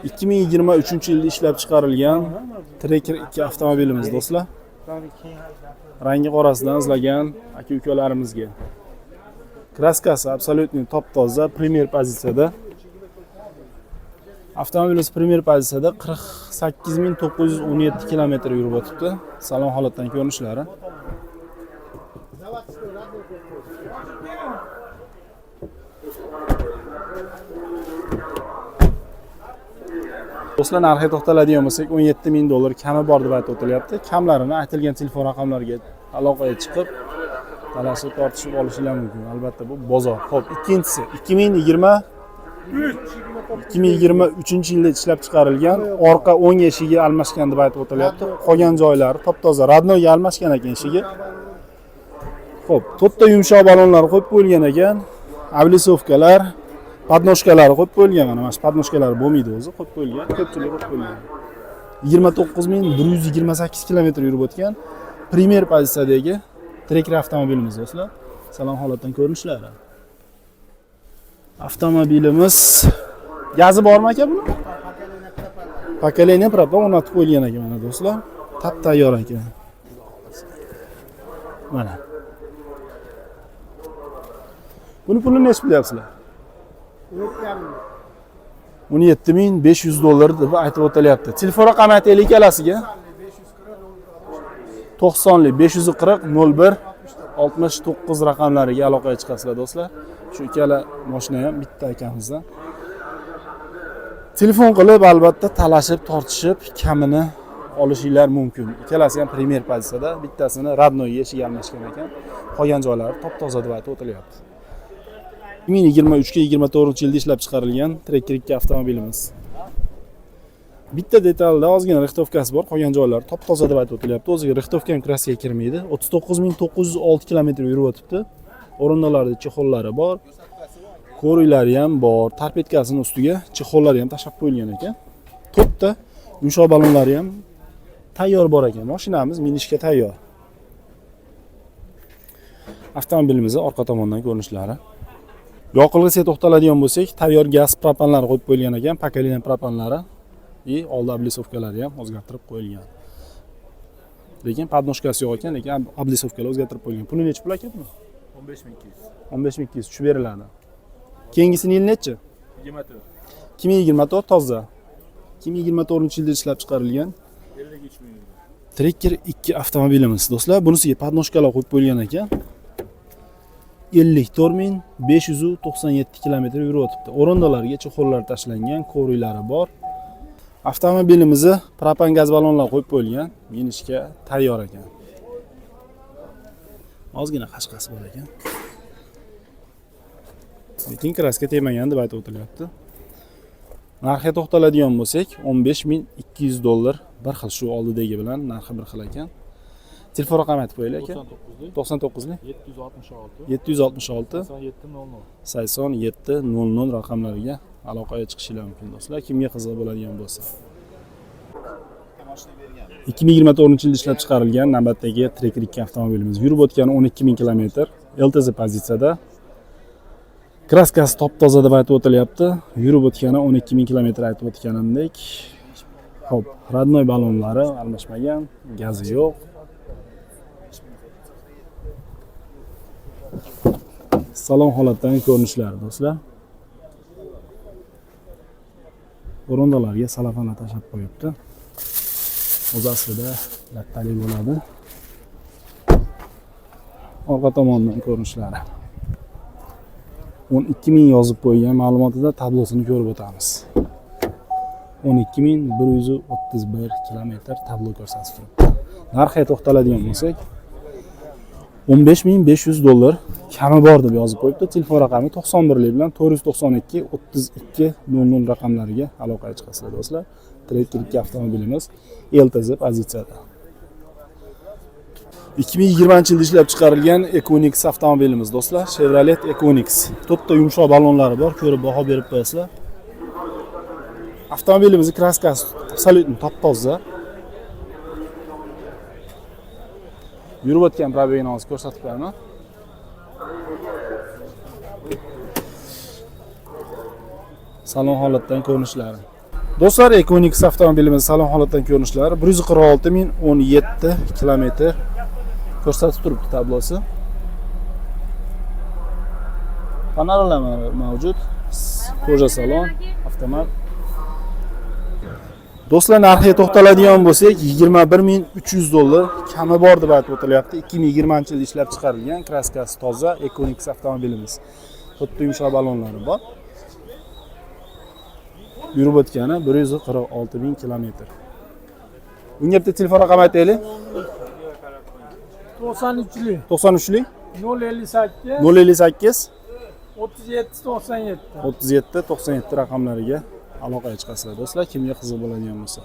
2023-yilda ishlab chiqarilgan Tracker 2 avtomobilimiz do'stlar. Rangi qorasidan izlagan aka-ukalarimizga. Kraskasi absolutniy top-toza, premier pozitsiyada. Avtomobilimiz premier pozitsiyada 48917 km yurib o'tibdi. Salon holatdan ko'rinishlari. Do'stlar, narxiga to'xtaladigan bo'lsak, $17,000 kami bor deb aytib o'tilyapti. Kamlarini aytilgan telefon raqamlariga aloqaga chiqib, talashib tortishib olishingiz mumkin. Albatta bu bozor. Xo'p, ikkinchisi 2023-yilda ishlab chiqarilgan orqa o'ng eshigi almashgan deb aytib o'tilyapti. Qolgan joylari top-toza, radnoga almashgan ekan eshigi. Xo'p, to'rtta yumshoq balonlar qo'yib qo'yilgan ekan. Ablisovkalar, podnoshkalar qo'yib qo'yilgan. Mana shu podnoshkalar bo'lmaydi o'zi, qo'yib qo'yilgan. Ko'pchilik qo'yib qo'yilgan. 29128 km yurib o'tgan premier pozitsiyadagi Tracker avtomobilimiz do'stlar. Salon holatdan ko'rinishlari. Avtomobilimiz gazi bormi aka buni? Pokoleniya propan o'rnatib qo'yilgan ekan mana do'stlar. Tap-tayyor ekan. Mana. Buni pulini nechta bilyapsizlar? $17,500 deb aytib o'tilyapti. Telefon raqami aytaylik ikkalasiga. 90 540 01 69 raqamlariga aloqaga chiqasizlar do'stlar. Shu ikkala mashina ham bitta ekanimizdan. Telefon qilib albatta talashib, tortishib kamini olishinglar mumkin. Ikkalasi ham premier pozitsiyada, bittasini radnoy eshigi almashgan ekan. Qolgan joylari top-toza deb aytib o'tilyapti. 2023-24-yilda ishlab chiqarilgan Tracker 2 avtomobilimiz. Bitta detalda ozgina rixtovkasi bor, qolgan joylari top-toza deb aytib o'tilyapti. O'ziga rixtovka ham kraskaga kirmaydi. 39906 km yurib o'tibdi. O'rindiqlarda chexollari bor. Ko'riklari ham bor. Torpedkasining ustiga chexollari ham tashab qo'yilgan ekan. To'rtta yumshoq balonlari ham tayyor bor ekan. Mashinamiz minishga tayyor. Avtomobilimizning orqa tomondan ko'rinishlari. Yoqilg'isiga to'xtaladigan bo'lsak, tayyor gaz propanlar qo'yib qo'yilgan ekan, pokoleniya propanlari va oldi ablisovkalari ham o'zgartirib qo'yilgan. Lekin podnoshkasi yo'q ekan, lekin ablisovkalar o'zgartirib qo'yilgan. Puli necha pul aka bu? 15200. 15200 tushib beriladi. Keyingisini yil nechi? 24. 2024 toza. 2024-yilda ishlab chiqarilgan 53000. Tracker 2 avtomobilimiz do'stlar. Bunisiga podnoshkalar qo'yib qo'yilgan ekan. 54597 km yurib o'tibdi. O'rindiqlarga chexollar tashlangan, ko'riklari bor. Avtomobilimizni propan gaz balonlar qo'yib qo'yilgan, minishga tayyor ekan. Ozgina qashqasi bor ekan. Lekin kraska tegmagan deb aytib o'tilyapti. Narxiga to'xtaladigan bo'lsak, $15200 bir xil shu oldidagi bilan narxi bir xil ekan. Telefon raqami aytib qo'yaylik aka. 99 766 8700 raqamlariga aloqaga chiqishingiz mumkin do'stlar. Kimga qiziq bo'ladigan bo'lsa. 2024-yilda ishlab chiqarilgan navbatdagi Tracker 2 avtomobilimiz. Yurib o'tgani 12000 km. LTZ pozitsiyada. Kraskasi top-toza deb aytib o'tilyapti. Yurib o'tgani 12000 km aytib o'tganimdek. Xo'p, radnoy balonlari almashmagan, gazi yo'q. Salon holatdan ko'rinishlari do'stlar. O'rindiqlarga salafanlar tashab qo'yibdi. O'z aslida lattali bo'ladi. Orqa tomondan ko'rinishlari. 12000 yozib qo'ygan ma'lumotida tablosini ko'rib o'tamiz. 12131 km tablo ko'rsatib turibdi. Narxiga to'xtaladigan bo'lsak, $15500 kami bor deb yozib qo'yibdi. Telefon raqami 91 bilan 492 32 00 raqamlariga aloqaga chiqasizlar do'stlar. Tracker 2 avtomobilimiz LTZ pozitsiyada. 2020-yilda ishlab chiqarilgan Equinix avtomobilimiz do'stlar. Chevrolet Equinix. To'rtta yumshoq balonlari bor, ko'rib baho berib qo'yasizlar. Avtomobilimizning kraskasi absolutniy top-toza. Yurib o'tgan probegini hozir ko'rsatib qo'yaman. Salon holatdan ko'rinishlari. Do'stlar, Equinix avtomobilimiz salon holatdan ko'rinishlari 146.017 kilometr ko'rsatib turibdi tablosi. Panoramlar mavjud. Koja salon, avtomat. Do'stlar, narxiga to'xtaladigan bo'lsak, 21.300 dollar kami bor deb aytib o'tilyapti. 2020-yilda ishlab chiqarilgan, kraskasi toza Equinix avtomobilimiz. Xuddi yumshoq balonlari bor. Yurib o'tgani 146.000 kilometr. Bunga bitta telefon raqami aytaylik. 93'lü 93lik 058 058 37 97. 37 97 raqamlariga aloqaga chiqasizlar do'stlar, kimga qiziq bo'ladigan bo'lsa.